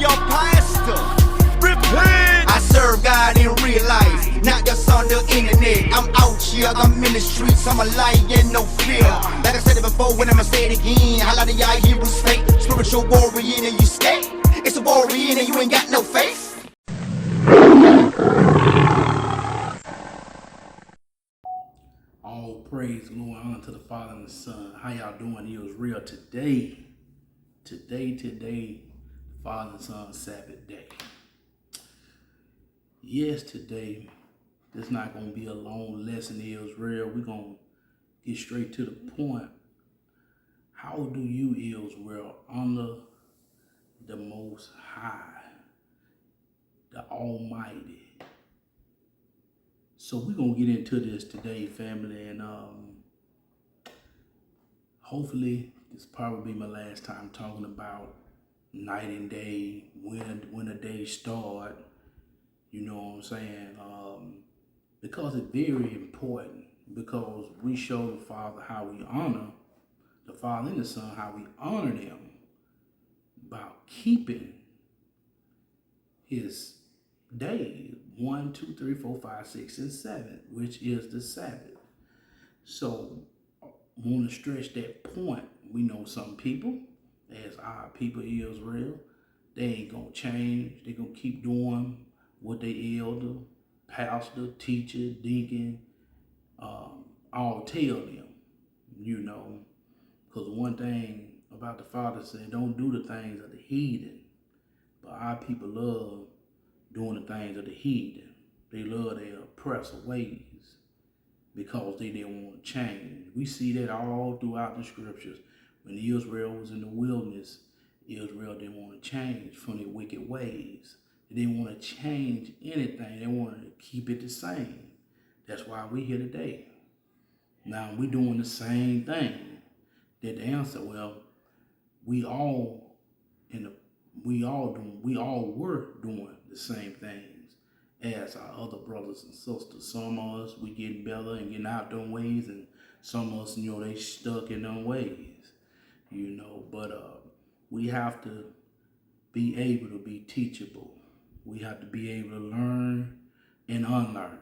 your pastor. Repent. I serve God in real life, not just on the internet. I'm out here, I'm in the streets, I'm a lion, no fear. Like I said it before, when I'ma say it again, a lot of y'all heroes fake. Spiritual warrior and you scared. It's a warrior and you ain't got no faith. All praise, glory, honor to the Father and the Son. How y'all doing? It was real today. Today, Father and Son Sabbath day. Yes, today, it's not going to be a long lesson. It was real. We're going to get straight to the point. How do you, Israel, honor the Most High, the AlMighty? So we're going to get into this today, family, and hopefully this probably be my last time talking about night and day, when a day start, you know what I'm saying, because it's very important, because we show the Father how we honor the Father and the Son, how we honor them about keeping his days, 1, 2, 3, 4, 5, 6, and 7, which is the Sabbath. So I want to stretch that point. We know some people, as our people Israel, they ain't gonna change. They gonna keep doing what they elder, pastor, teacher, deacon, all tell them, you know. Because one thing about the Father said, don't do the things of the heathen. But our people love doing the things of the heathen. They love their oppressive ways because they didn't want to change. We see that all throughout the scriptures. When Israel was in the wilderness, Israel didn't want to change from their wicked ways. They didn't want to change anything. They wanted to keep it the same. That's why we're here today. Now we're doing the same thing. That the answer, well, we all were doing the same things as our other brothers and sisters. Some of us, we getting better and getting out them ways, and some of us, you know, they stuck in them ways, you know. But we have to be able to be teachable. We have to be able to learn and unlearn,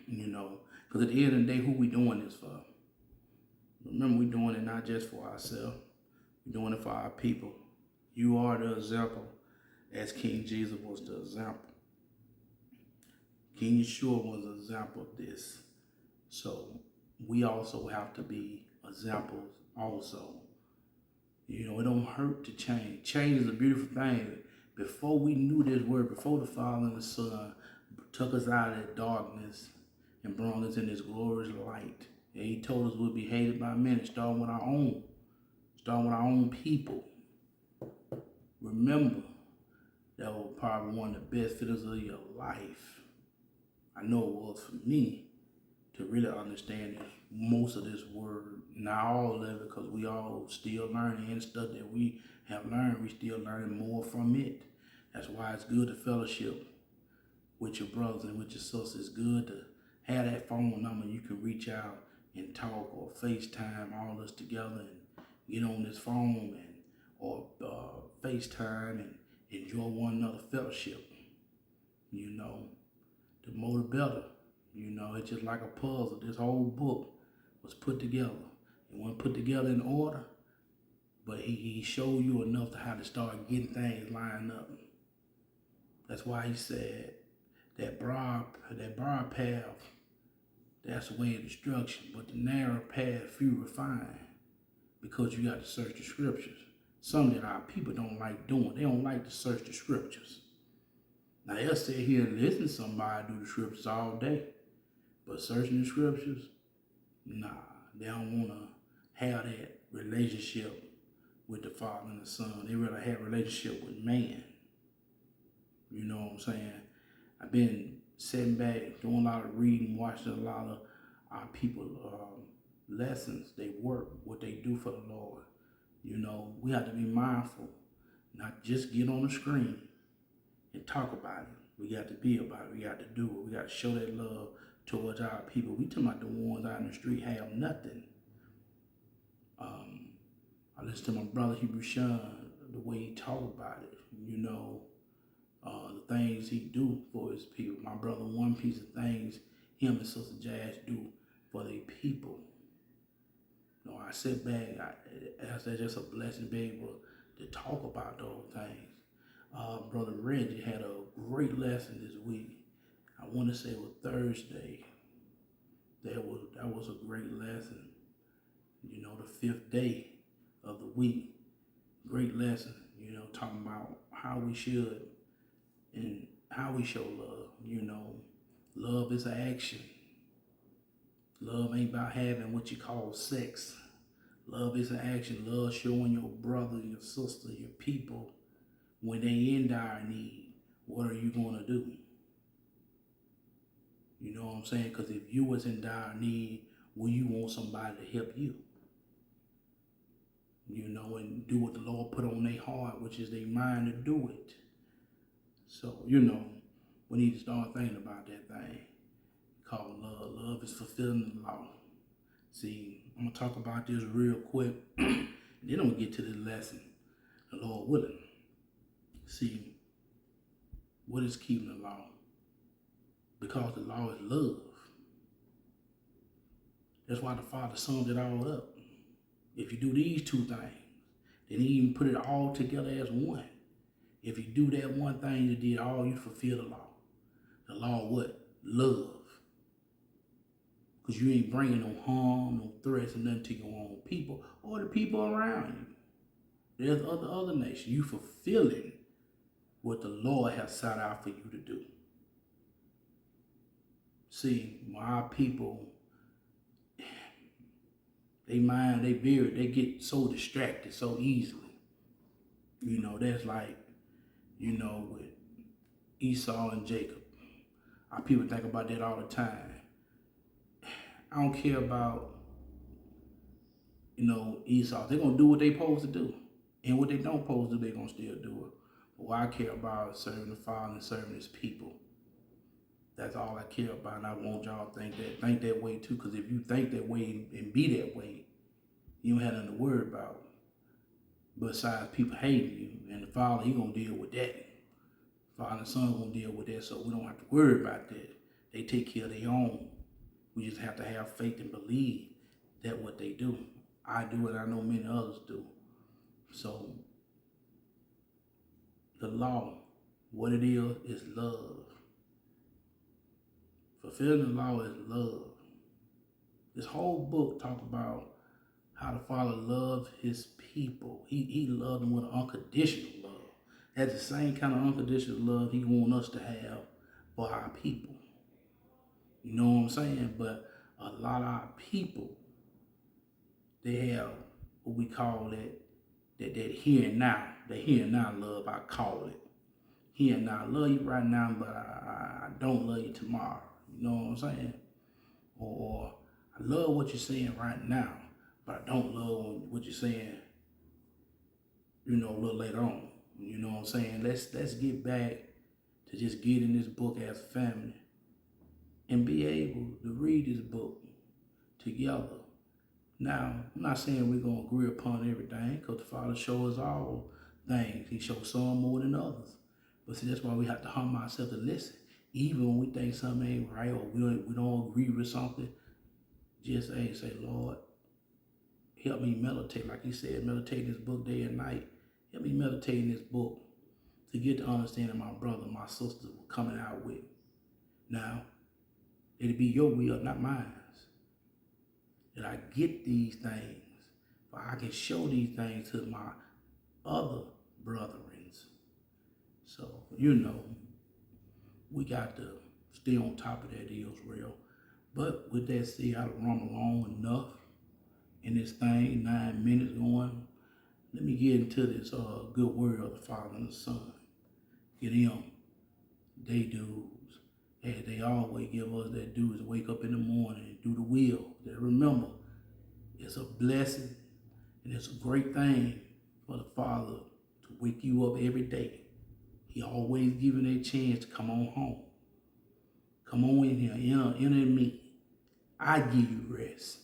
you know, because at the end of the day, who we doing this for? Remember, we're doing it not just for ourselves. We're doing it for our people. You are the example, as King Jesus was the example. King Yeshua was an example of this. So we also have to be examples also. You know, it don't hurt to change. Change is a beautiful thing. Before we knew this word, before the Father and the Son took us out of that darkness and brought us in this glorious light, and he told us we'll be hated by men, starting with our own people. Remember, that was probably one of the best fitters of your life. I know it was for me to really understand this, most of this word, not all of it, because we all still learning, and stuff that we have learned, we still learning more from it. That's why it's good to fellowship with your brothers and with your sisters. It's good to have that phone number you can reach out and talk, or FaceTime all us together and get on this phone and or FaceTime and enjoy one another fellowship. You know, the more the better. You know, it's just like a puzzle. This whole book was put together. It wasn't put together in order, but he showed you enough to how to start getting things lined up. That's why he said that broad path, that's the way of destruction, but the narrow path few refine, because you got to search the scriptures. Something that our people don't like doing. They don't like to search the scriptures. Now they'll sit here and listen to somebody do the scriptures all day, but searching the scriptures, nah, they don't want to have that relationship with the Father and the Son. They rather have a relationship with man. You know what I'm saying? I've been sitting back, doing a lot of reading, watching a lot of our people lessons, they work, what they do for the Lord. You know, we have to be mindful, not just get on the screen and talk about it. We got to be about it. We got to do it. We got to show that love towards our people. We talking about the ones out in the street have nothing. I listened to my brother Hebrew Sean the way he talk about it, you know, the things he do for his people. My brother, one piece of things him and Sister Jazz do for their people. You know, I sit back, that's just a blessing to be able to talk about those things. Brother Reggie had a great lesson this week. I want to say it was Thursday. That was a great lesson. You know, the 5th day of the week. Great lesson, you know, talking about how we should and how we show love. You know, love is an action. Love ain't about having what you call sex. Love is an action. Love showing your brother, your sister, your people, when they in dire need, what are you going to do? You know what I'm saying? Because if you was in dire need, will you want somebody to help you? You know, and do what the Lord put on their heart, which is their mind to do it. So, you know, we need to start thinking about that thing called love. Love is fulfilling the law. See, I'm going to talk about this real quick, and then I'm going to get to this lesson, the Lord willing. See, what is keeping the law? Because the law is love. That's why the Father summed it all up. If you do these two things, then he even put it all together as one. If you do that one thing you did all, you fulfill the law. The law what? Love. Because you ain't bringing no harm, no threats, and nothing to your own people or the people around you. There's other nations. You fulfilling what the Lord has set out for you to do. See, our people, they get so distracted so easily. You know, that's like, you know, with Esau and Jacob. Our people think about that all the time. I don't care about, you know, Esau. They're going to do what they supposed to do. And what they don't supposed to do, they're going to still do it. But what I care about is serving the Father and serving his people. That's all I care about, and I want y'all to think that way too, because if you think that way and be that way, you don't have nothing to worry about. Besides people hating you, and the Father, he going to deal with that. Father and Son going to deal with that, so we don't have to worry about that. They take care of their own. We just have to have faith and believe that what they do. I do it, I know many others do. So, the law, what it is love. Fulfilling the law is love. This whole book talks about how the Father loved his people. He loved them with an unconditional love. That's the same kind of unconditional love he wants us to have for our people. You know what I'm saying? But a lot of our people, they have what we call that here and now. The here and now love, I call it. Here and now, I love you right now, but I don't love you tomorrow. You know what I'm saying? Or I love what you're saying right now, but I don't love what you're saying, you know, a little later on. You know what I'm saying? Let's get back to just get in this book as a family and be able to read this book together. Now, I'm not saying we're going to agree upon everything, because the Father shows us all things. He shows some more than others. But see, that's why we have to humble ourselves to listen. Even when we think something ain't right or we don't agree with something, just say, Lord, help me meditate. Like he said, meditate in this book day and night. Help me meditate in this book to get the understanding my brother, my sister were coming out with. Now, it'll be your will, not mine. That I get these things, but I can show these things to my other brethren. So, you know, we got to stay on top of that deal, real. But with that said, I've run along enough in this thing, 9 minutes going. Let me get into this good word of the Father and the Son. Get them, they dudes, as they always give us that dudes to wake up in the morning and do the will. That remember, it's a blessing and it's a great thing for the Father to wake you up every day. He always giving a chance to come on home. Come on in here, enter in me. I give you rest.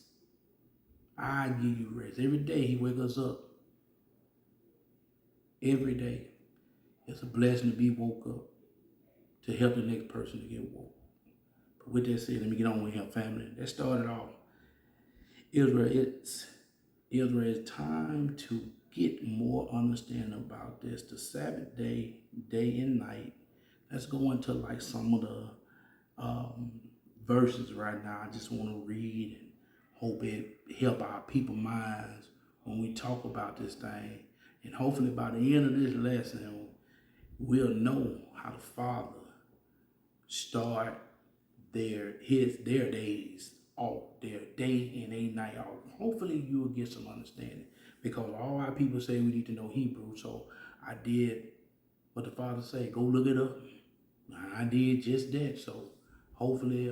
I give you rest. Every day he wakes us up every day. It's a blessing to be woke up, to help the next person to get woke. But with that said, let me get on with him, family. That started off. Israel, it's time to get more understanding about this. The Sabbath day, day and night. Let's go into like some of the verses right now. I just want to read and hope it help our people minds when we talk about this thing. And hopefully by the end of this lesson, we'll know how the Father start their days off, their day and a night off. Hopefully you will get some understanding, because all our people say we need to know Hebrew. So I did what the Father said, go look it up. I did just that. So hopefully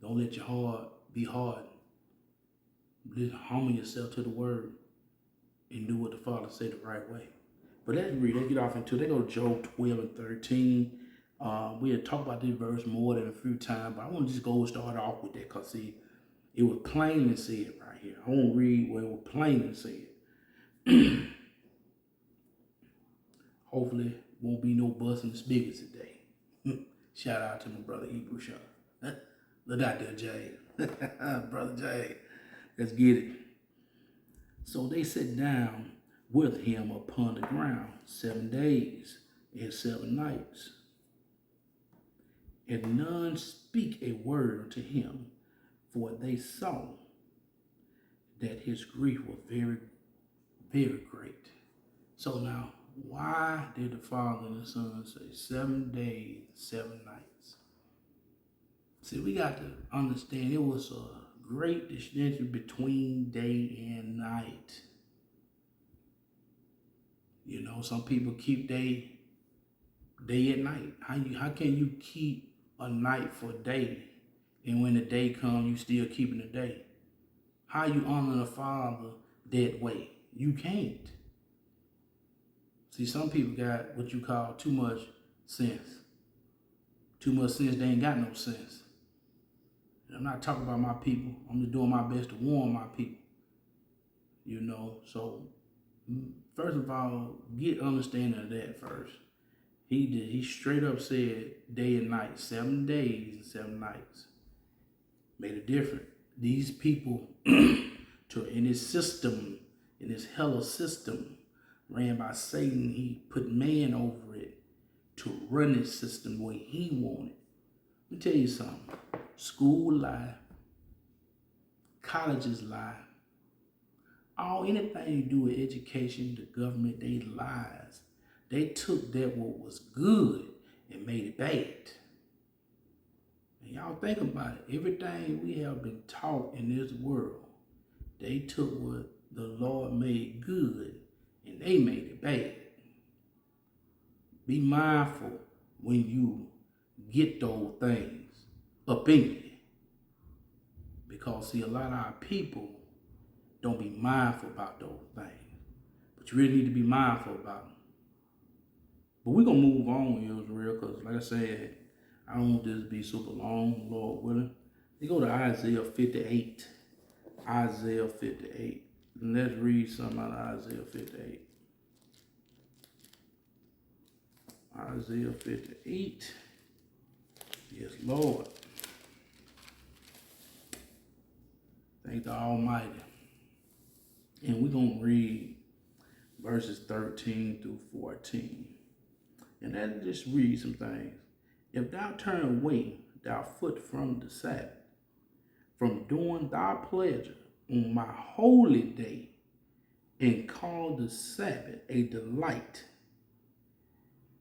don't let your heart be hard. Just humble yourself to the word and do what the Father said the right way. But let's read, let's get off into it. They go to Job 12 and 13. We had talked about this verse more than a few times, but I want to just go start off with that, because see, it was plainly said right here. I won't read where it was plainly said. Hopefully won't be no busting the spigots today. Shout out to my brother Hebrew Shaw. Look out there, Jay. Brother Jay. Let's get it. So they sat down with him upon the ground 7 days and 7 nights. And none speak a word unto him, for they saw that his grief was very, very great. So now, why did the Father and the Son say 7 days, 7 nights? See, we got to understand it was a great distinction between day and night. You know, some people keep day and night. How can you keep a night for a day, and when the day comes, you still keeping the day? How you honor the Father that way? You can't. See, some people got what you call too much sense. Too much sense, they ain't got no sense. And I'm not talking about my people. I'm just doing my best to warn my people. You know, so first of all, get understanding of that first. He straight up said day and night, 7 days and 7 nights. Made a difference. These people in his system, in his hella system, ran by Satan. He put man over it to run his system the way he wanted. Let me tell you something. School life, colleges life, anything you do with education, the government, they lies. They took that what was good and made it bad. And y'all think about it. Everything we have been taught in this world, they took what the Lord made good and they made it bad. Be mindful when you get those things up in you. Because see, a lot of our people don't be mindful about those things. But you really need to be mindful about them. But we're going to move on, Israel, because like I said, I don't want this to be super long, Lord willing. We go to Isaiah 58. Isaiah 58. And let's read something out of Isaiah 58. Isaiah 58. Yes, Lord. Thank the AlMighty. And we're going to read verses 13 through 14. And let's just read some things. If thou turn away thy foot from the Sabbath, from doing thy pleasure on my holy day, and call the Sabbath a delight,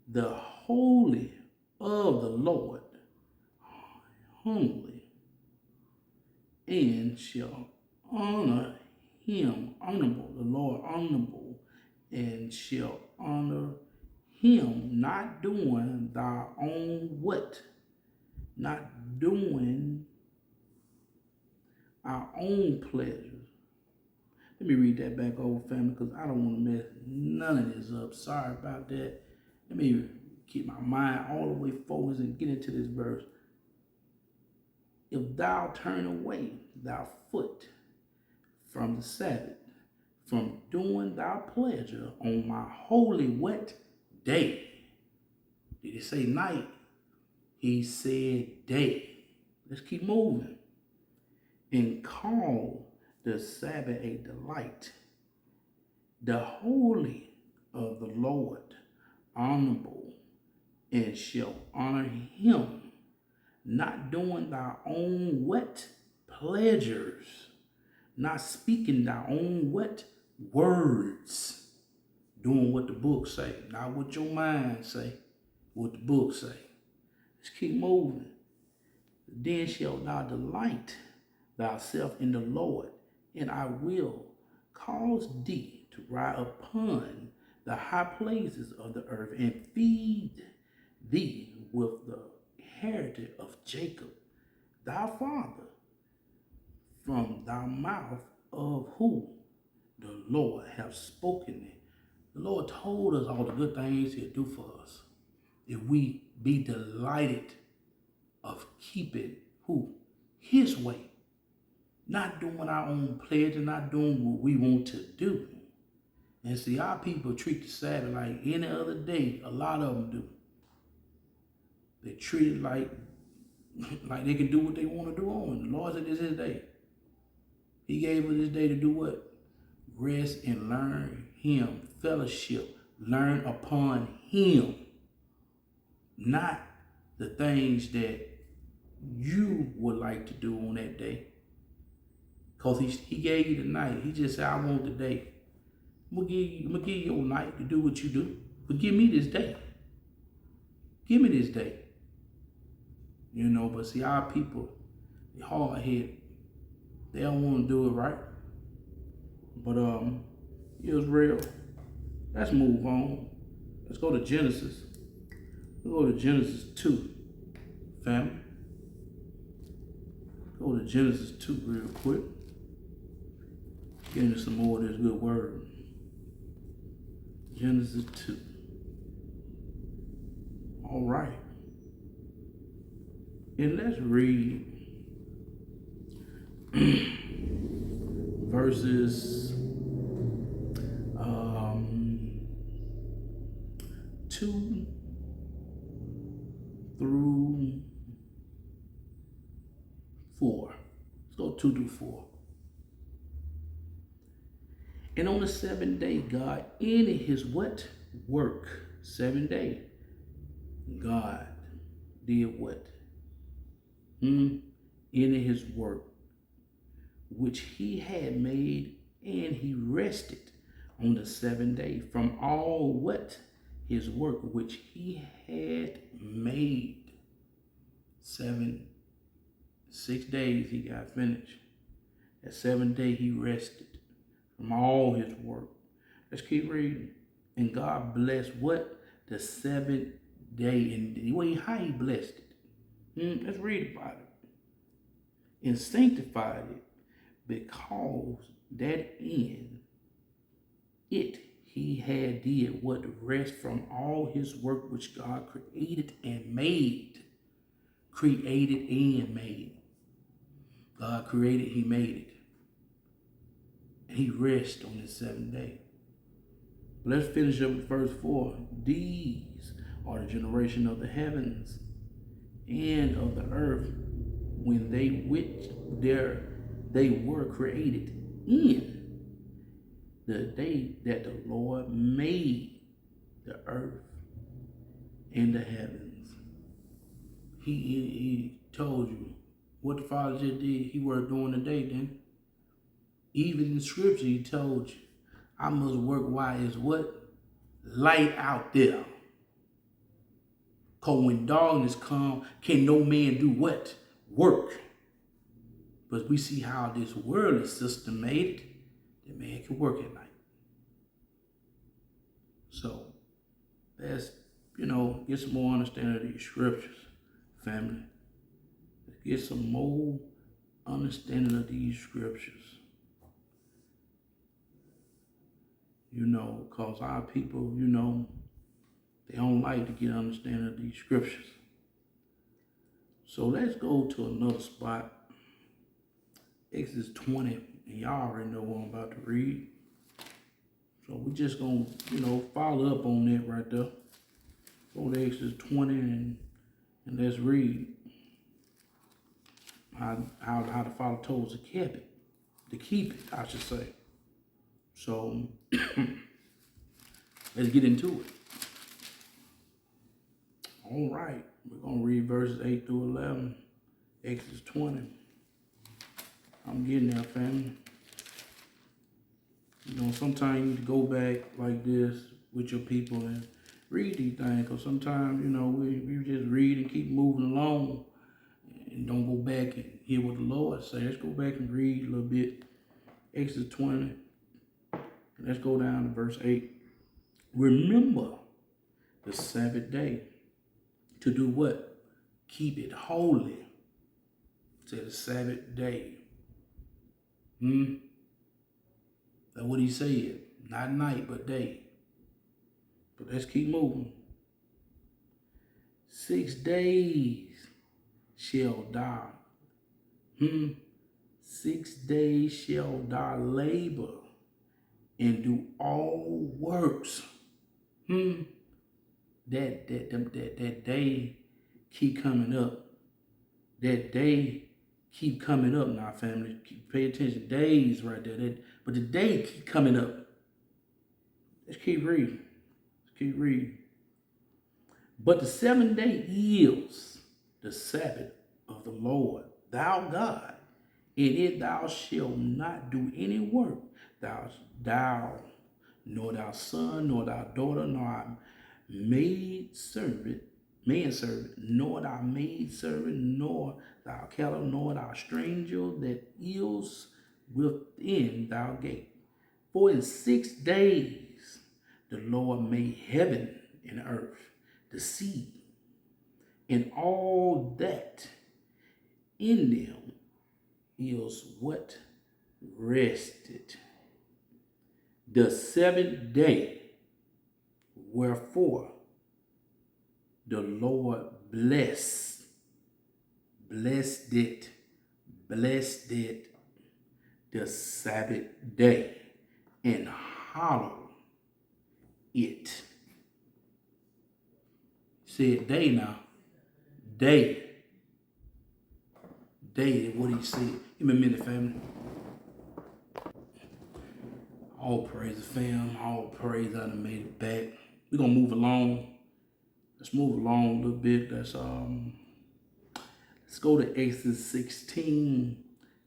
the holy of the Lord, humbly, and shall honor him, honorable, the Lord honorable, and shall honor him, not doing thy own what? Not doing our own pleasures. Let me read that back over, family, because I don't want to mess none of this up. Sorry about that. Let me keep my mind all the way focused and get into this verse. If thou turn away thy foot from the Sabbath, from doing thy pleasure on my holy what day. Did he say night? He said day. Let's keep moving. And call the Sabbath a delight, the holy of the Lord honorable, and shall honor him, not doing thy own what? Pleasures, not speaking thy own what? Words, doing what the book say, not what your mind say, what the book say. Let's keep moving. Then shalt thou delight thyself in the Lord, and I will cause thee to ride upon the high places of the earth, and feed thee with the heritage of Jacob, thy father, from thy mouth of who? The Lord have spoken it. The Lord told us all the good things he'll do for us if we be delighted of keeping who? His way. Not doing our own pleasure, not doing what we want to do. And see, our people treat the Sabbath like any other day. A lot of them do. They treat it like they can do what they want to do on it. The Lord said this is his day. He gave us this day to do what? Rest and learn him. Fellowship. Learn upon him. Not the things that you would like to do on that day. Because he gave you the night. He just said, I want the day. I'm gonna give you your night to do what you do. But give me this day. Give me this day. You know, but see, our people, they hard headed. They don't want to do it right. But Israel, let's move on. Let's go to Genesis. Let's go to Genesis 2, family. Go to Genesis 2 real quick. Get into some more of this good word. Genesis 2. All right. And let's read verses 2 through 4. Let's go 2 through 4. And on the seventh day, God ended his what? Work. 7 days. God did what? Ended his work, which he had made, and he rested on the 7th day from all what? His work which he had made. 6 days he got finished. That 7th day he rested from all his work. Let's keep reading. And God blessed what? The 7th day. And how he blessed it. Let's read about it. And sanctified it, because that in it he had did what? Rest from all his work which God created and made. Created and made. God created, he made it. And he rested on the 7th day. Let's finish up with verse 4. These are the generation of the heavens and of the earth, when they were created in the day that the Lord made the earth and the heavens. He told you what the Father just did. He worked during the day, then. Even in Scripture, he told you, I must work while it's what? Light out there. Because when darkness comes, can no man do what? Work. But we see how this worldly system made it, that man can work at night. So, let's, get some more understanding of these scriptures, family. Let's get some more understanding of these scriptures. Because our people, they don't like to get understanding of these scriptures. So let's go to another spot. Exodus 20, and y'all already know what I'm about to read. So we just gonna, follow up on that right there. Go to Exodus 20 and let's read how the Father told us to keep it, I should say. So let's get into it. All right, we're gonna read verses 8 through 11, Exodus 20. I'm getting there, family. Sometimes you need to go back like this with your people and read these things, because sometimes, we just read and keep moving along and don't go back and hear what the Lord says. Let's go back and read a little bit. Exodus 20. Let's go down to verse 8. Remember the Sabbath day to do what? Keep it holy. To the Sabbath day. That's what he said. Not night, but day. But let's keep moving. 6 days shall thou 6 days shall thou labor and do all works. That day keep coming up. That day keep coming up now, family. Pay attention. Days right there. But the day keep coming up. Let's keep reading. But the 7th day is the Sabbath of the Lord, thou God. In it thou shalt not do any work. Thou, nor thy son, nor thy daughter, nor thy manservant, nor thy maidservant, nor thy cattle, nor thy stranger that is within thy gate. For in 6 days the Lord made heaven and earth, the sea, and all that in them is what rested. The 7th day, wherefore the Lord blessed it, the Sabbath day, and hallowed it. Say it day now. Day. What he said. Give me a minute, family. All praise, fam. All praise, I done made it back. We're gonna move along. Let's move along a little bit. Let's go to Exodus 16,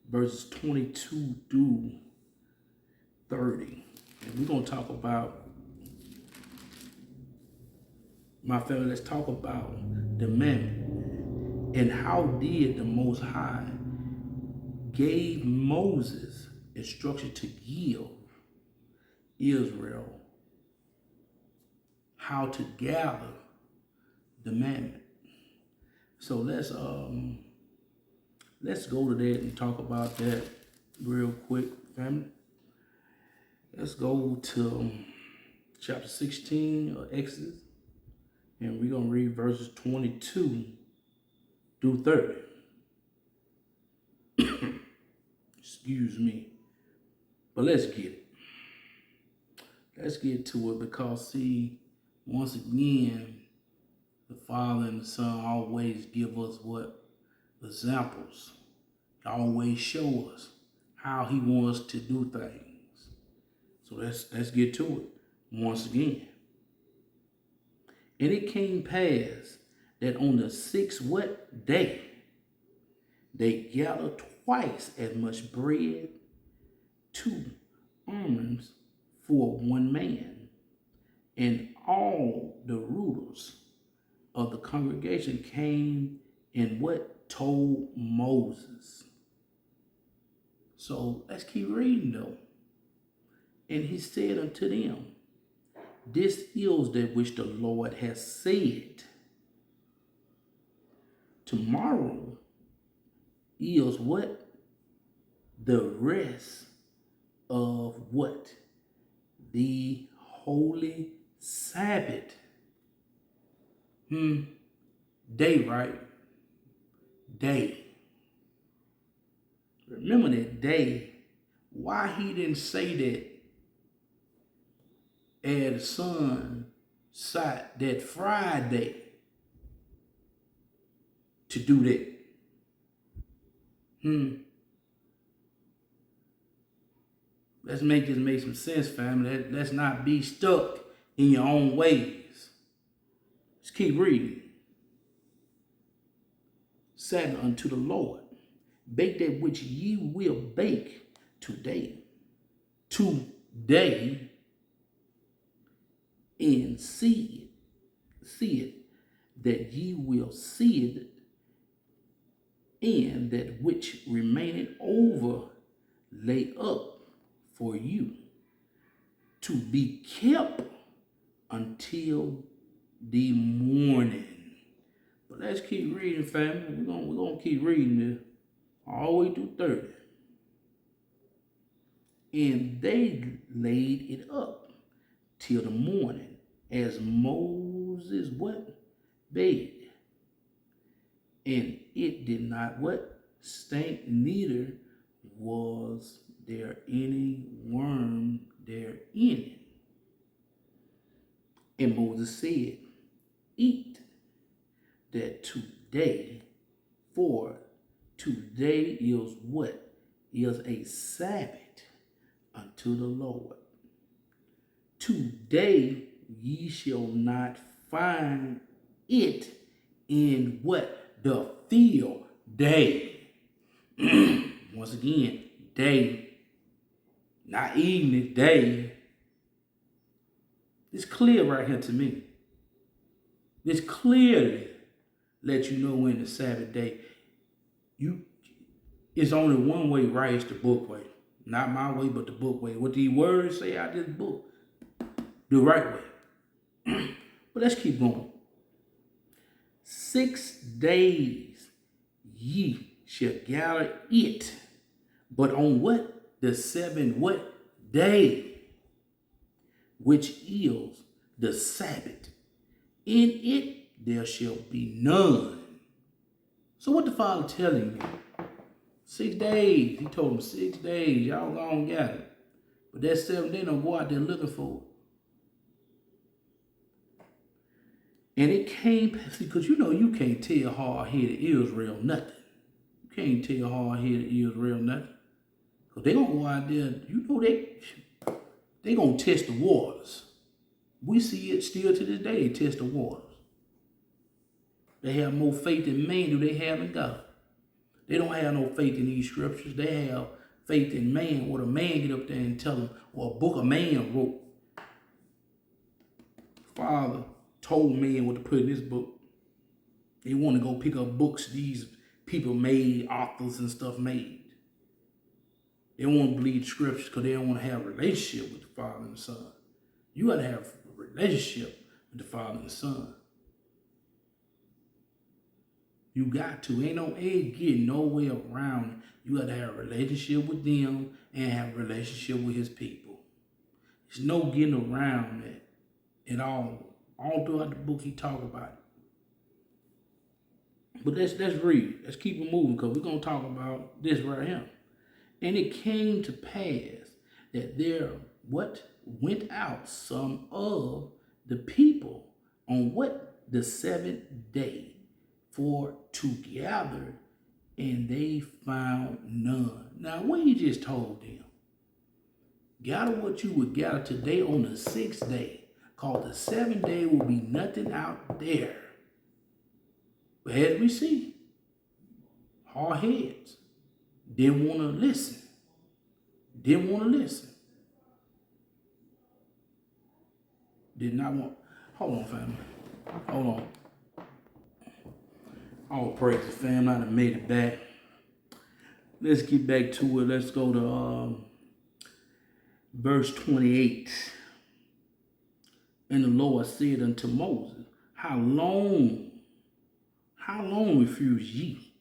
verses 22 through 30. And we're gonna talk about, my family, let's talk about the mammon and how did the Most High gave Moses instruction to give Israel how to gather the mammon. So let's go to that and talk about that real quick, family. Let's go to chapter 16 of Exodus, and we're gonna read verses 22 through 30. Excuse me. But let's get it. Let's get to it, because see, once again, the Father and the Son always give us what? Examples. He always show us how he wants to do things. So let's get to it once again. And it came past that on the 6th what day, they gathered twice as much bread, 2 almonds for one man. And all the rulers of the congregation came and what? Told Moses. So let's keep reading though. And he said unto them, this is that which the Lord has said. Tomorrow is what? The rest of what? The holy Sabbath. Day, right? Day. Remember that day. Why he didn't say that as the sun set that Friday to do that. Let's make this make some sense, family. Let's not be stuck in your own ways. Let's keep reading. Sabbath unto the Lord. Bake that which ye will bake today. Today. And see it, that ye will see it, and that which remaineth over lay up for you, to be kept until the morning. But let's keep reading, family. We're gonna keep reading this all the way through 30. And they laid it up till the morning, as Moses what? Bade. And it did not what? Stink, neither was there any worm therein. And Moses said, eat that today, for today is what? Is a Sabbath unto the Lord. Today ye shall not find it in what? The field. Day. Once again, day. Not evening, day. It's clear right here to me. This clearly let you know when the Sabbath day. It's only one way right, it's the book way. Not my way, but the book way. What these words say out this book. The right way. But let's keep going. 6 days ye shall gather it. But on what? The 7th what? Day. Which is the Sabbath. In it there shall be none. So what the Father telling you? 6 days. He told them 6 days. Y'all gonna gather. But that 7th day, don't go out there looking for it. And it came, because you know you can't tell hard-headed Israel nothing. You can't tell hard-headed Israel nothing. Because they're going to go out there, you know they going to test the waters. We see it still to this day, test the waters. They have more faith in man than they have in God. They don't have no faith in these scriptures. They have faith in man. What a man get up there and tell them, or a book a man wrote. Father told man what to put in this book. They want to go pick up books these people made, authors and stuff made. They don't want to believe the scriptures because they don't want to have a relationship with the Father and the Son. You got to have a relationship with the Father and the Son. You got to. Ain't getting no way around it. You got to have a relationship with them and have a relationship with his people. There's no getting around that at all. All throughout the book, he talk about it. But let's read. Let's keep it moving because we're going to talk about this right here. And it came to pass that there went out some of the people on what? The 7th day for to gather, and they found none. Now, what he just told them, gather what you would gather today on the 6th day. Called the 7th day will be nothing out there. But as we see, hard heads didn't want to listen. Didn't want to listen. Did not want. Hold on, family. Hold on. All praise the family. I done made it back. Let's get back to it. Let's go to verse 28. And the Lord said unto Moses, How long refuse ye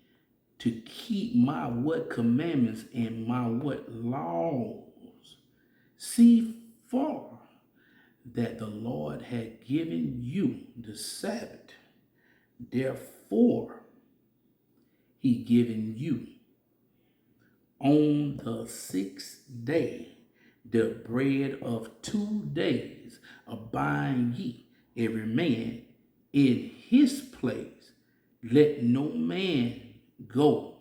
to keep my what commandments and my what laws? See far that the Lord had given you the Sabbath. Therefore, he given you on the 6th day the bread of 2 days abide ye, every man in his place. Let no man go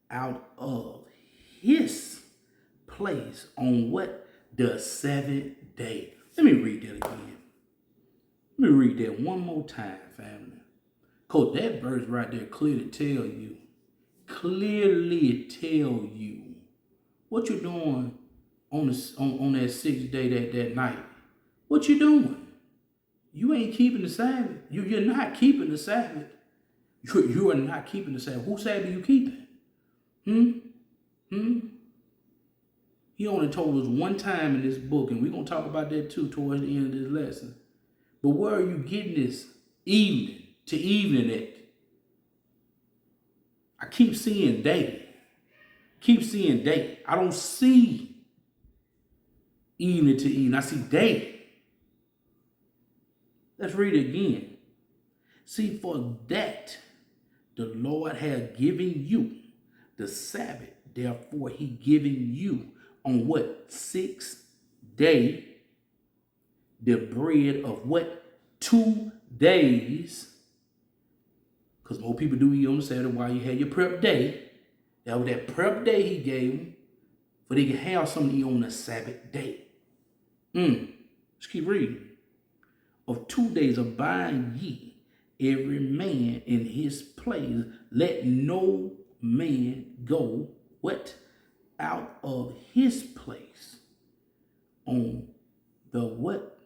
out of his place on what? The seventh day. Let me read that again. Let me read that one more time, family. Because that verse right there clearly tell you what you're doing on that sixth day, that night. What you doing? You ain't keeping the Sabbath. You're not keeping the Sabbath. You are not keeping the Sabbath. Whose Sabbath are you keeping? He only told us one time in this book, and we're going to talk about that too towards the end of this lesson. But where are you getting this evening to evening at? I keep seeing day. I don't see evening to evening. I see day. Let's read it again. See, for that the Lord has given you the Sabbath. Therefore, he given you on what? 6th day, the bread of what? 2 days. Because more people do eat on the Sabbath while you had your prep day. That was that prep day he gave them, for they can have something to eat on the Sabbath day. Let's keep reading. Of 2 days abide ye, every man in his place. Let no man go, what? Out of his place on the what?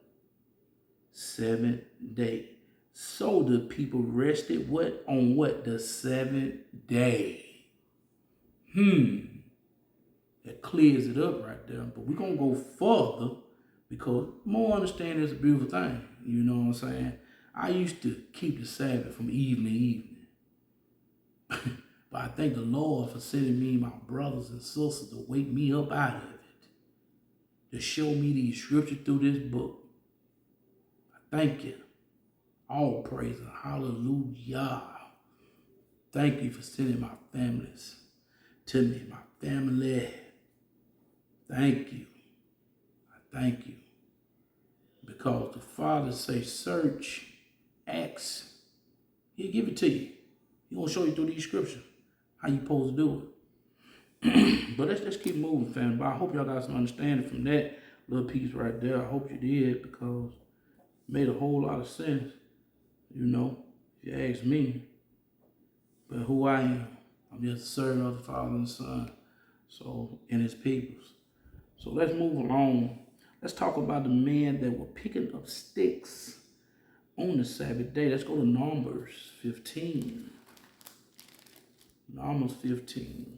7th day. So the people rested what? On what? The 7th day. That clears it up right there. But we're going to go further because more understanding is a beautiful thing. You know what I'm saying? I used to keep the Sabbath from evening to evening. But I thank the Lord for sending me my brothers and sisters to wake me up out of it. To show me these scriptures through this book. I thank you. All praise and hallelujah. Thank you for sending my families to me, my family. Thank you. I thank you. Because the Father says, search, ask. He'll give it to you. He's going to show you through these scriptures how you supposed to do it. But let's keep moving, family. But I hope y'all got some understanding from that little piece right there. I hope you did, because it made a whole lot of sense, you know, if you ask me. But who I am, I'm just a servant of the Father and the Son, so, and his peoples. So let's move along. Let's talk about the men that were picking up sticks on the Sabbath day. Let's go to Numbers 15. Numbers 15.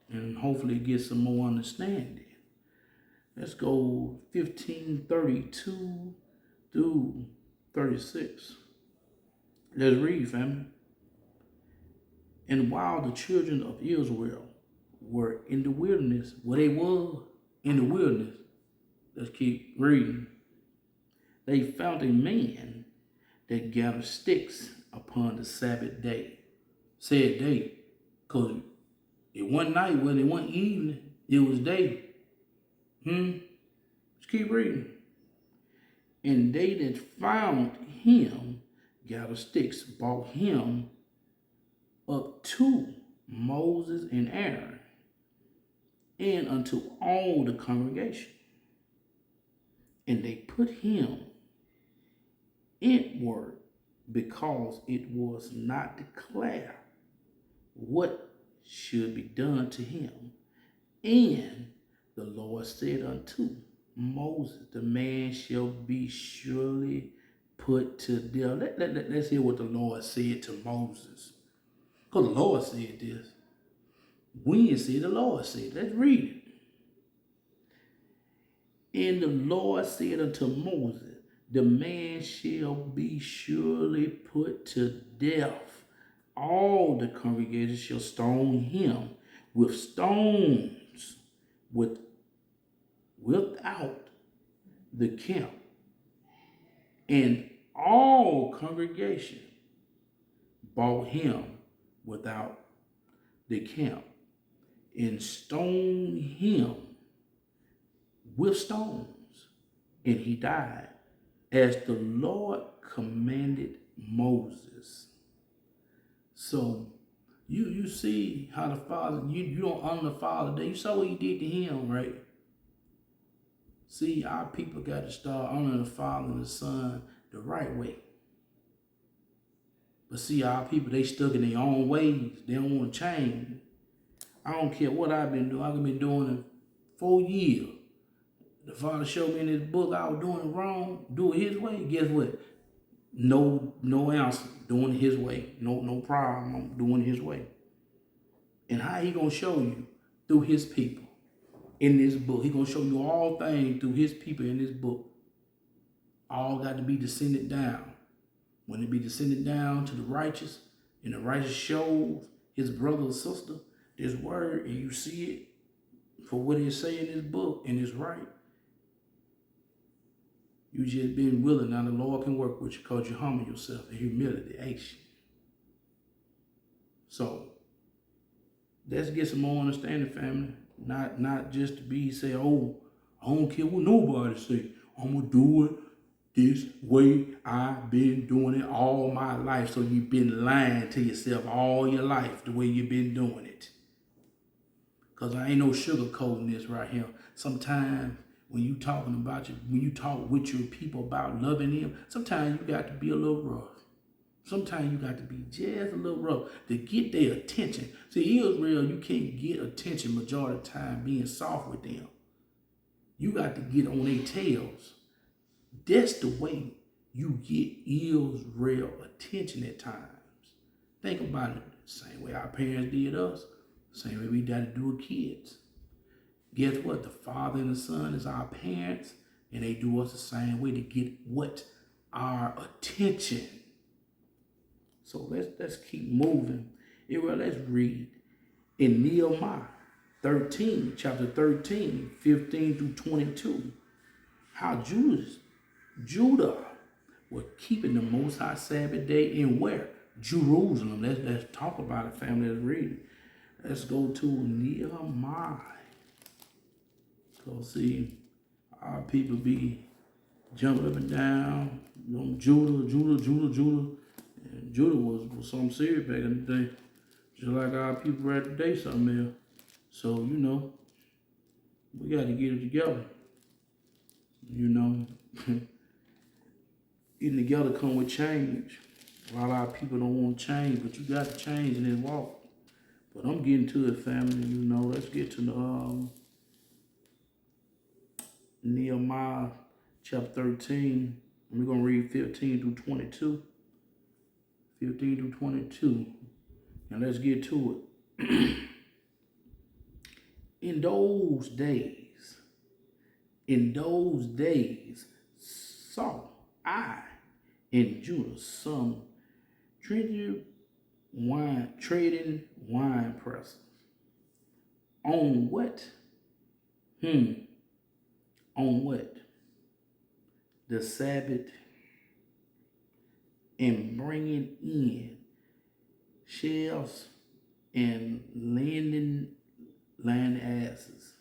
And hopefully get some more understanding. Let's go 15:32 through 36. Let's read, family. And while the children of Israel were in the wilderness, where they were in the wilderness, let's keep reading. They found a man that gathered sticks upon the Sabbath day. Said day, because it wasn't night, it wasn't evening, it was day. Let's keep reading. And they that found him gathered sticks, brought him up to Moses and Aaron, and unto all the congregation. And they put him inward, because it was not declared what should be done to him. And the Lord said unto Moses, the man shall be surely put to death. Let's hear what the Lord said to Moses. Because the Lord said this. We didn't say the Lord said. Let's read it. And the Lord said unto Moses, the man shall be surely put to death. All the congregation shall stone him with stones without the camp. And all congregation brought him without the camp, and stoned him with stones. and he died, as the Lord commanded Moses. So you see how the Father, you don't honor the Father today. You saw what he did to him, right? See, our people got to start honoring the Father and the Son the right way. But see, our people, they stuck in their own ways. They don't want to change. I don't care what I've been doing. I've been doing it 4 years. The Father showed me in his book I was doing it wrong. Do it his way. Guess what? No answer. Doing it his way. No problem. I'm doing it his way. And how he gonna show you? Through his people in this book. He gonna show you all things through his people in this book. All got to be descended down. When it be descended down to the righteous, and the righteous shows his brother or sister this word, and you see it for what it say in this book, and it's right. You just been willing. Now the Lord can work with you because you humble yourself in humility, action. So let's get some more understanding, family. Not just to be say, oh, I don't care what nobody say. I'm gonna do it this way. I've been doing it all my life. So you've been lying to yourself all your life the way you've been doing it. Because I ain't no sugarcoating this right here. Sometimes when you talking about when you talk with your people about loving them, sometimes you got to be a little rough. Sometimes you got to be just a little rough to get their attention. See, Israel, you can't get attention majority of the time being soft with them. You got to get on their tails. That's the way you get Israel attention at times. Think about it. Same way our parents did us. Same way we got to do with kids. Guess what? The Father and the Son is our parents, and they do us the same way to get what? Our attention. So let's keep moving. Let's read in Nehemiah 13, chapter 13, 15 through 22, how Judah was keeping the Most High Sabbath day in where? Jerusalem. Let's talk about it, family. Let's read it. Let's go to Nehemiah. So see, our people be jumping up and down. You know, Judah. And Judah was something serious back in the day. Just like our people right today, something else. So, you know, we got to get it together. You know, getting together come with change. A lot of our people don't want to change, but you got to change in this walk. But I'm getting to it, family. You know, let's get to the Nehemiah chapter 13. And we're going to read 15 through 22. 15 through 22. And let's get to it. In those days, saw I in Judah some trading wine presses. On what? On what? The Sabbath, and bringing in shells and land asses,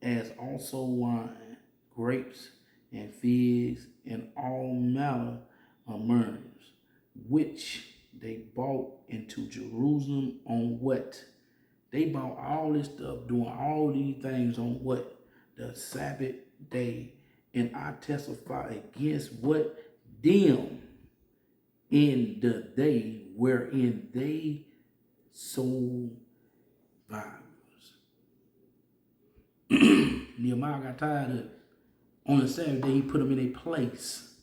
as also wine, grapes, and figs, and all manner of myrrhs, which they bought into Jerusalem on what? They bought all this stuff, doing all these things on what? The Sabbath day. And I testify against what? Them in the day wherein they sold violence. Nehemiah got tired of it. On the Sabbath day, he put them in a place.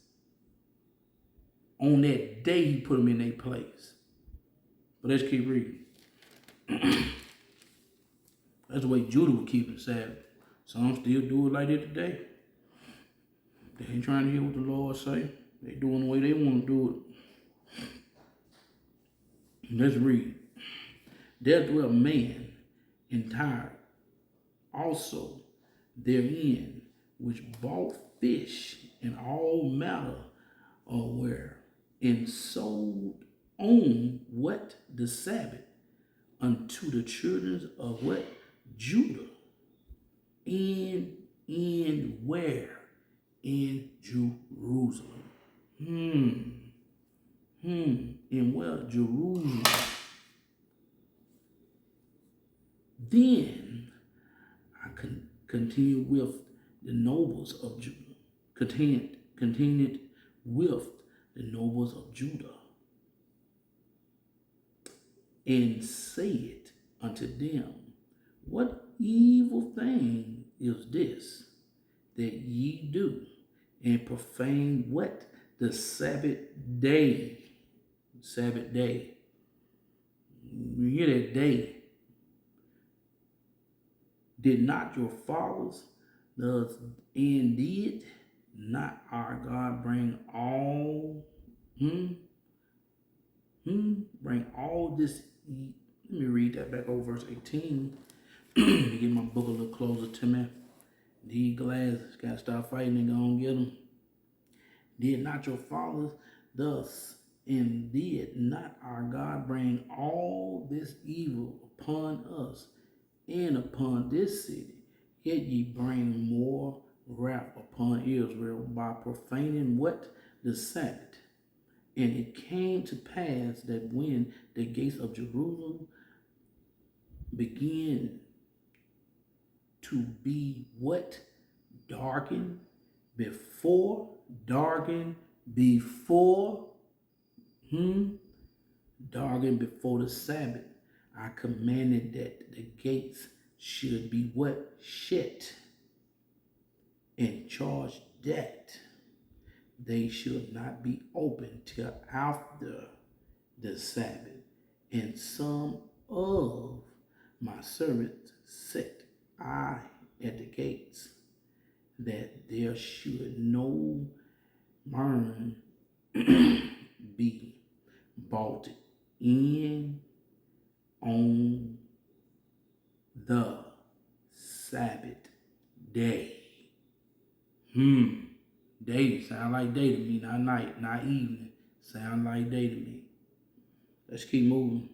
On that day, he put them in a place. But let's keep reading. That's the way Judah would keep the Sabbath. Some still do it like that today. They ain't trying to hear what the Lord say. They doing the way they want to do it. Let's read. There dwelt man entire also therein, which bought fish and all manner of ware, and sold on what? The Sabbath unto the children of what? Judah. In where? in Jerusalem. In where? Jerusalem. Then I continued with the nobles of Judah. Continued with the nobles of Judah, and said unto them, what evil thing is this that ye do, and profane what? The Sabbath day. Sabbath day. You hear that day. Did not your fathers thus and did not our God bring all, bring all this? Let me read that back over verse 18. Let me get my book a little closer to me. These glasses, gotta stop fighting and go and get them. Did not your fathers thus, and did not our God bring all this evil upon us and upon this city? Yet ye bring more wrath upon Israel by profaning what? The Sabbath. And it came to pass that when the gates of Jerusalem began to be what? Darkened before, darkened before the Sabbath, I commanded that the gates should be what? Shut, and charged that they should not be open till after the Sabbath. And some of my servants set I at the gates, that there should no man be bought in on the Sabbath day. Day sound like day to me, not night, not evening. Sound like day to me. Let's keep moving.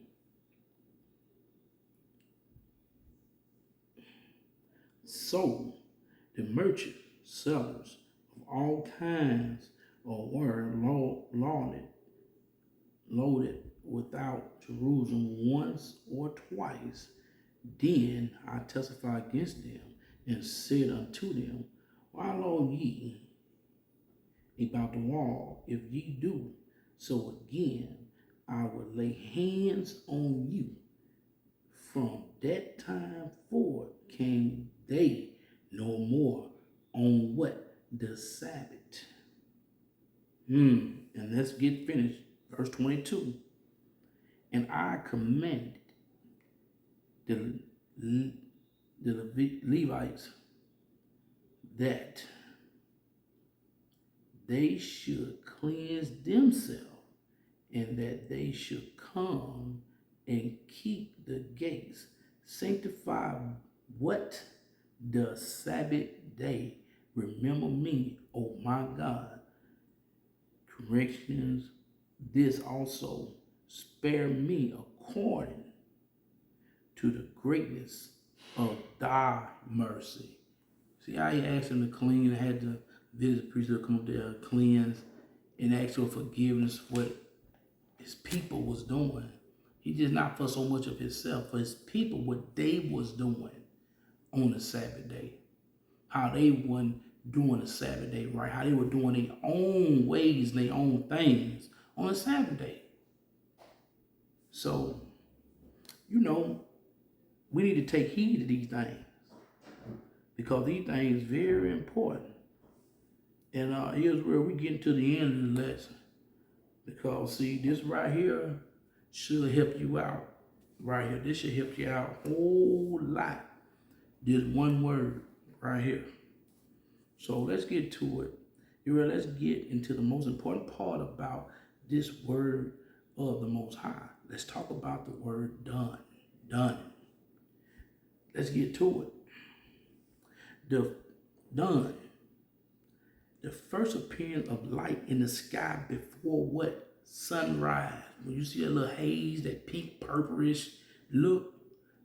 So the merchant sellers of all kinds were loaded without Jerusalem once or twice. Then I testified against them and said unto them, why load ye about the wall? If ye do so again, I will lay hands on you. From that time forward came they no more on what? The Sabbath. And let's get finished. Verse 22. And I commanded the Levites that they should cleanse themselves, and that they should come and keep the gates, sanctify what? The Sabbath day. Remember me, O my God. Corrections, this also spare me according to the greatness of thy mercy. See how he asked him to clean and had the visit priesthood come up there, cleanse, and ask for forgiveness for what his people was doing. He did not for so much of himself, for his people, what they was doing on the Sabbath day. How they weren't doing the Sabbath day right, how they were doing their own ways and their own things on the Sabbath day. So, we need to take heed to these things, because these things are very important. And here's where we get to the end of the lesson. Because, see, this right here should help you out. Right here. This should help you out a whole lot. This one word right here. So let's get to it. Let's get into the most important part about this word of the Most High. Let's talk about the word done. Done. Let's get to it. The done. The first appearance of light in the sky before what? Sunrise. When you see a little haze, that pink purplish look,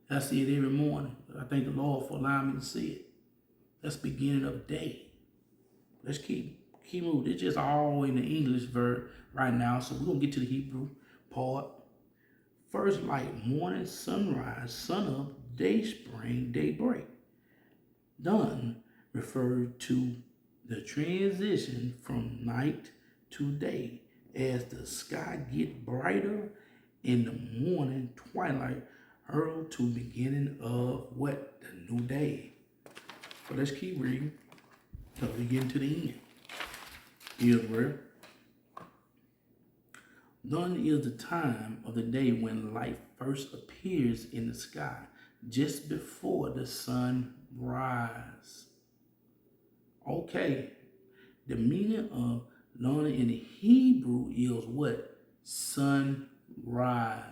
I see it every morning. I thank the Lord for allowing me to see it. That's the beginning of day. let's keep moving. It's just all in the English verb right now. So we're gonna get to the Hebrew part. First light, morning, sunrise, sunup, day spring, daybreak. Done referred to the transition from night to day as the sky get brighter in the morning twilight, herald to beginning of what? The new day. So let's keep reading till we get to the end. Israel. Dawn is the time of the day when light first appears in the sky, just before the sun rises. Okay, the meaning of dawn in Hebrew is what? Sunrise.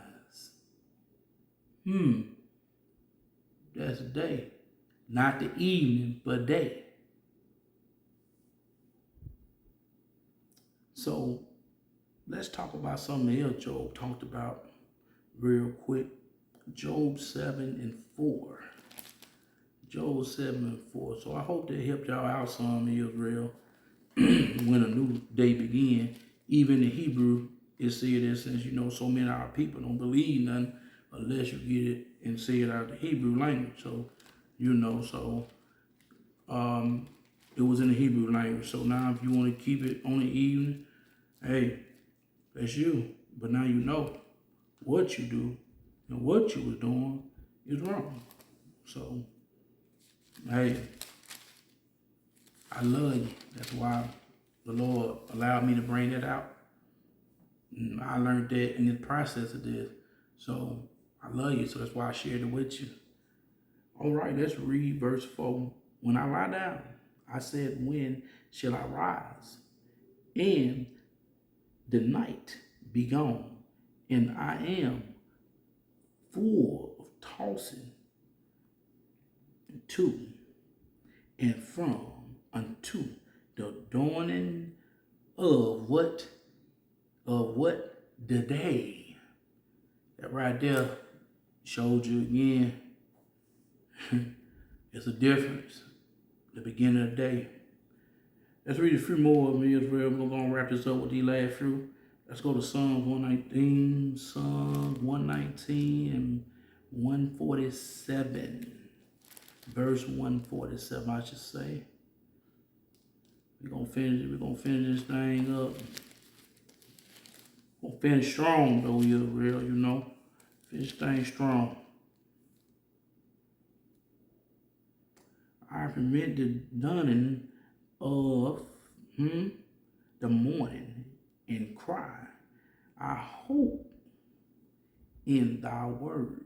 That's day. Not the evening, but day. So let's talk about something else Job talked about real quick. Job 7:4. Job 7:4. So I hope that helped y'all out some, Israel, when a new day begin. Even in Hebrew, it said that since so many of our people don't believe nothing unless you get it and say it out of the Hebrew language. So it was in the Hebrew language. So now if you want to keep it on the evening, hey, that's you. But now you know what you do and what you was doing is wrong. So, hey, I love you. That's why the Lord allowed me to bring that out. And I learned that in the process of this. So, I love you. So that's why I shared it with you. All right, let's read verse 4. When I lie down, I said, when shall I rise? And the night be gone, and I am full of tossing to and from unto the dawning of what? Of what? The day. That right there showed you again. It's a difference. The beginning of the day. Let's read a few more of me, Israel. We're going to wrap this up with these last few. Let's go to Psalms 119, Psalms 119 and 147. Verse 147, I should say. We're going to finish it. We're going to finish this thing up. We're going to finish strong, though, Israel, Finish things strong. I permit the dawning of the morning and cry. I hope in thy word.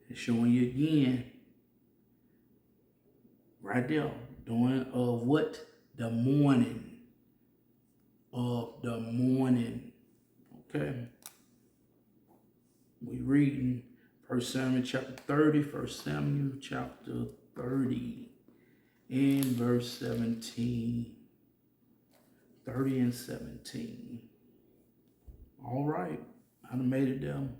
It's showing you again, right there, dawn of what? The morning. Of the morning. Okay. We reading 1 Samuel chapter 30, 1 Samuel chapter 30. In verse 17, 30 and 17. All right, I done made it down.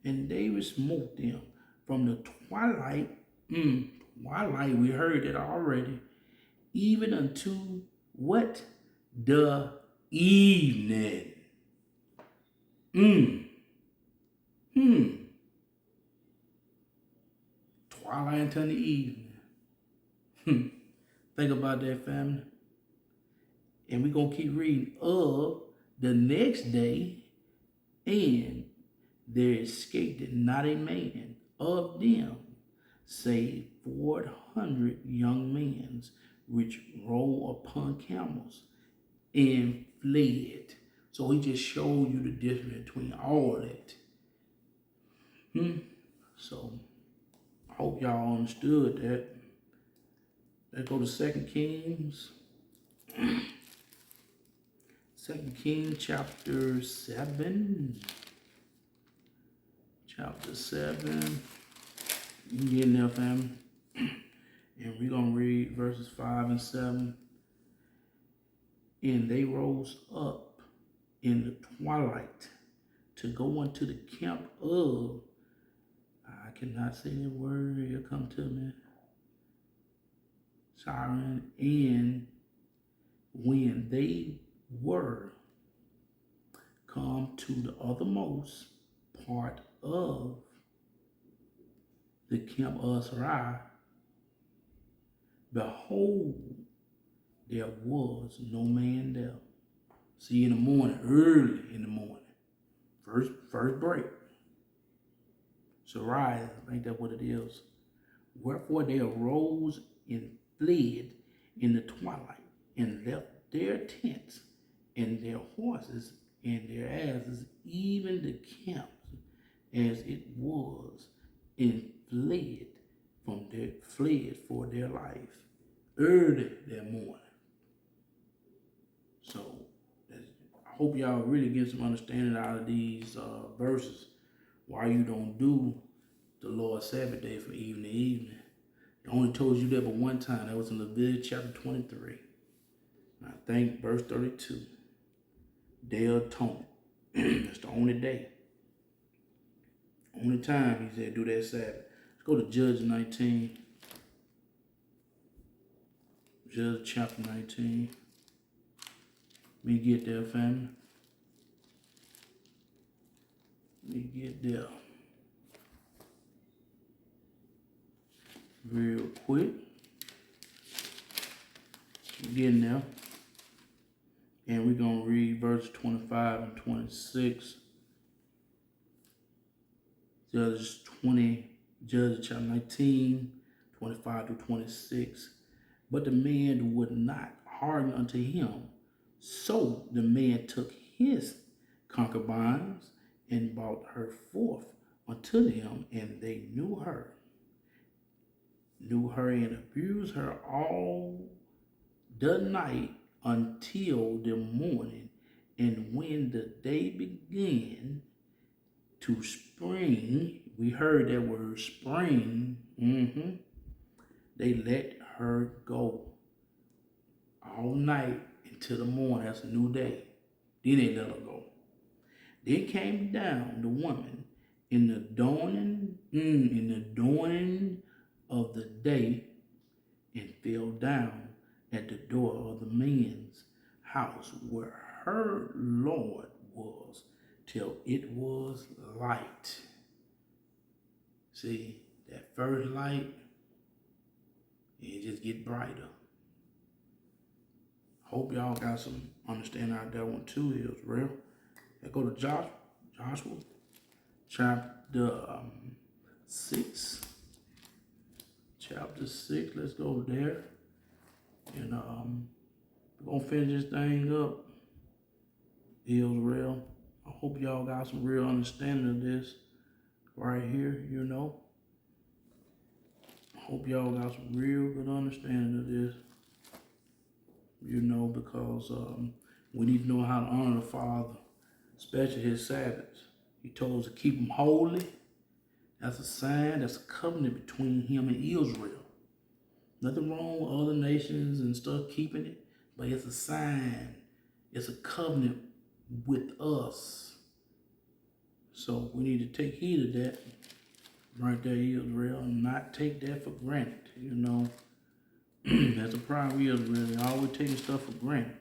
And David smote them from the twilight, twilight, we heard it already, even unto what? The evening. Twilight until the evening. Think about that, family. And we're going to keep reading. Of the next day, and there escaped not a man of them, save 400 young men, which rode upon camels and fled. So he just showed you the difference between all that. So I hope y'all understood that. Let's go to 2 Kings. 2 Kings chapter 7. Chapter 7. You can get in there, family. And we're going to read verses 5 and 7. And they rose up in the twilight to go unto the camp of, I cannot say the word, it'll come to me, Siren, and when they were come to the othermost part of the camp of Sarai, behold, there was no man there. See, in the morning, early in the morning, first break. Sarai, I think that's what it is. Wherefore they arose and fled in the twilight, and left their tents and their horses and their asses, even the camps as it was, and fled for their life early that morning. So I hope y'all really get some understanding out of these verses. Why you don't do the Lord's Sabbath day from evening to evening. It only told you that but one time. That was in Leviticus chapter 23. And I think verse 32. Day of Atonement. That's the only day. Only time he said do that Sabbath. Let's go to Judges 19. Judges chapter 19. Let me get there, family. Let me get there. Real quick. We're getting there. And we're going to read verses 25 and 26. Judges chapter 19, 25 to 26. But the man would not hearken unto him. So the man took his concubines and brought her forth unto them, and they knew her and abused her all the night until the morning. And when the day began to spring, we heard that word spring, they let her go all night until the morning. That's a new day. Then they let her go. Then came down the woman in the dawning of the day, and fell down at the door of the man's house where her Lord was, till it was light. See, that first light, it just get brighter. Hope y'all got some understanding out that one too. It was real. Let's go to Joshua chapter 6. Chapter 6, let's go there. And we're gonna finish this thing up. It was real. I hope y'all got some real understanding of this right here, you know. I hope y'all got some real good understanding of this, you know, because we need to know how to honor the Father, especially his Sabbaths. He told us to keep them holy. That's a sign, that's a covenant between him and Israel. Nothing wrong with other nations and stuff keeping it, but it's a sign. It's a covenant with us. So we need to take heed of that right there, Israel, and not take that for granted, you know. That's a problem with Israel. They always taking stuff for granted.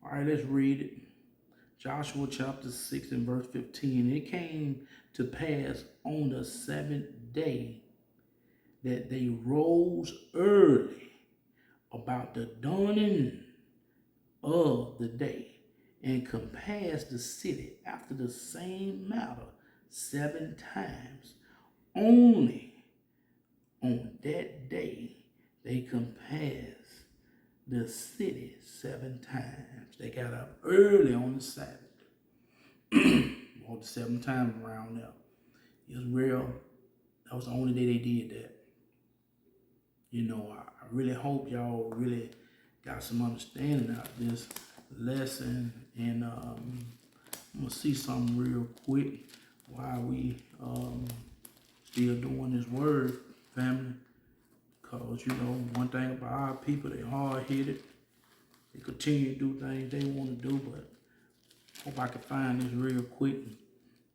All right, let's read it. Joshua chapter 6 and verse 15. It came to pass on the 7th day that they rose early about the dawning of the day, and compassed the city after the same manner 7 times. Only on that day they compassed the city 7 times. They got up early on the Sabbath. Or the 7 times around there. Israel, that was the only day they did that. You know, I really hope y'all really got some understanding out of this lesson. And I'm going to see something real quick while we still doing this word, family. Because, you know, one thing about our people, they hard-headed. They continue to do things they want to do, but hope I can find this real quick.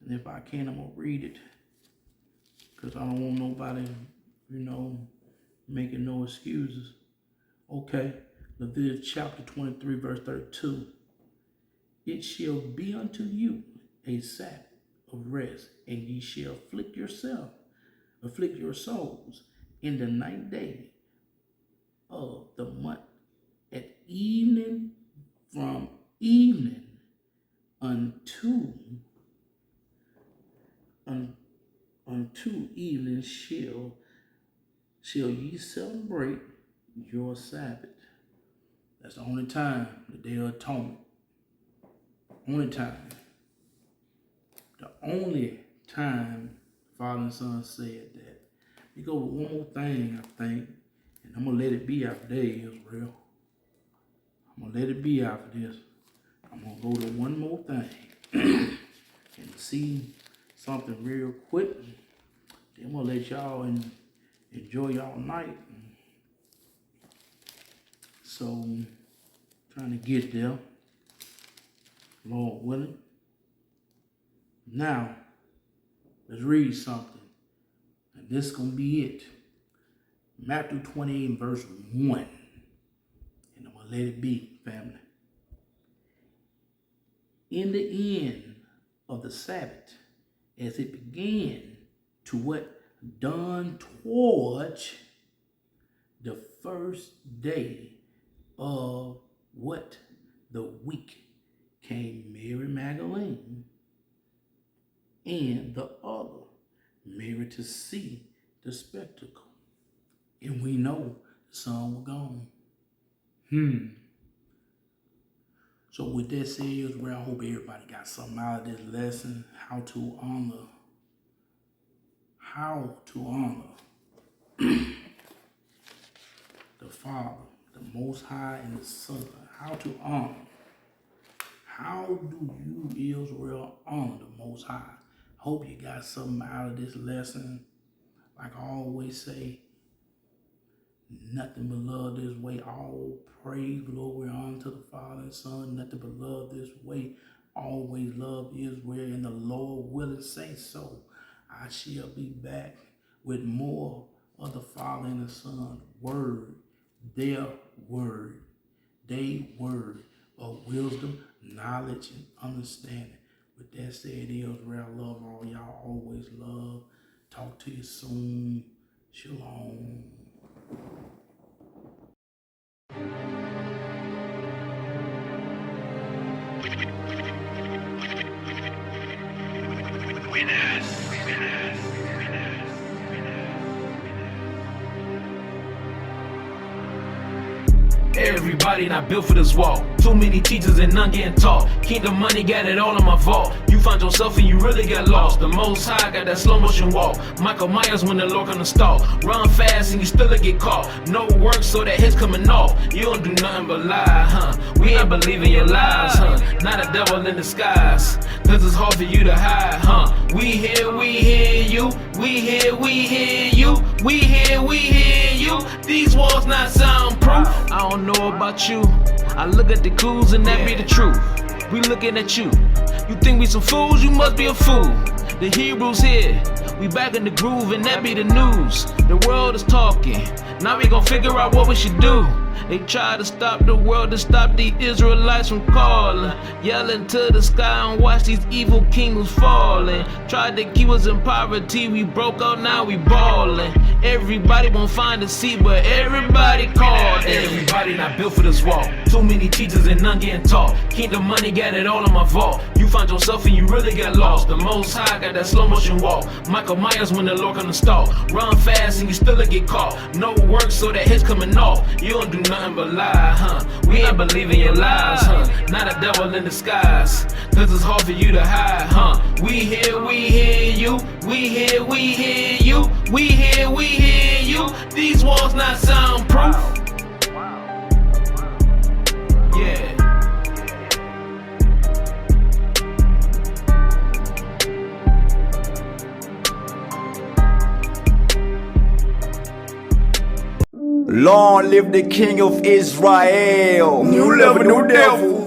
And if I can, I'm going to read it. Because I don't want nobody, you know, making no excuses. Okay. Leviticus chapter 23, verse 32. It shall be unto you a Sabbath of rest, and ye shall afflict your souls in the 9th day of the month at evening, from evening unto evening shall ye celebrate your Sabbath. That's the only time, the Day of Atonement. Only time. The only time Father and Son said that. We go with one more thing, I think, and I'm going to let it be after that, Israel. I'm going to let it be after this. I'm going to go to one more thing and see something real quick. Then I'm going to let y'all enjoy y'all night. So, trying to get there, Lord willing. Now, let's read something. And this is going to be it. Matthew 28, verse 1. And I'm going to let it be, family. In the end of the Sabbath, as it began to what? Done towards the first day of what? The week, came Mary Magdalene and the other Mary to see the spectacle. And we know the sun was gone. So with that said, Israel, I hope everybody got something out of this lesson, how to honor the Father, the Most High, and the Son. How to honor. How do you, Israel, honor the Most High? Hope you got something out of this lesson. Like I always say, nothing but love this way. All praise, glory, honor to the Father and Son. Nothing but love this way. Always love Israel, and the Lord willing say so. I shall be back with more of the Father and the Son word, their word, of wisdom, knowledge, and understanding. With that said, Israel, love all y'all. Always love. Talk to you soon. Shalom. Everybody not built for this walk. Too many teachers and none getting taught. Kingdom money got it all in my vault. You find yourself and you really get lost. The Most High got that slow motion walk. Michael Myers when the Lord on the stalk. Run fast and you still get caught. No work so that hit's coming off. You don't do nothing but lie, huh? We ain't believing your lies, huh? Not a devil in disguise, cause it's hard for you to hide, huh? We hear you. We hear you. We hear you. These walls not soundproof. I don't know about you. I look at the clues and that be the truth. We looking at you. You think we some fools? You must be a fool. The Hebrews here. We back in the groove and that be the news. The world is talking. Now we gon' figure out what we should do. They try to stop the world, to stop the Israelites from calling, yelling to the sky and watch these evil kingdoms falling. Tried to keep us in poverty, we broke out, now we ballin'. Everybody won't find a seat, but everybody called. Everybody not built for this walk. Too many teachers and none getting taught. Kingdom money got it all in my vault. You find yourself and you really get lost. The Most High got that slow motion walk. Michael Myers when the Lord on the stalk. Run fast and you still get caught. No work so that hit's coming off. You don't do nothing but lie, huh? We ain't believing your lies, huh? Not a devil in disguise, cause it's hard for you to hide, huh? We hear you. We hear you. These walls not soundproof. Yeah. Long live the King of Israel. New level, new devil.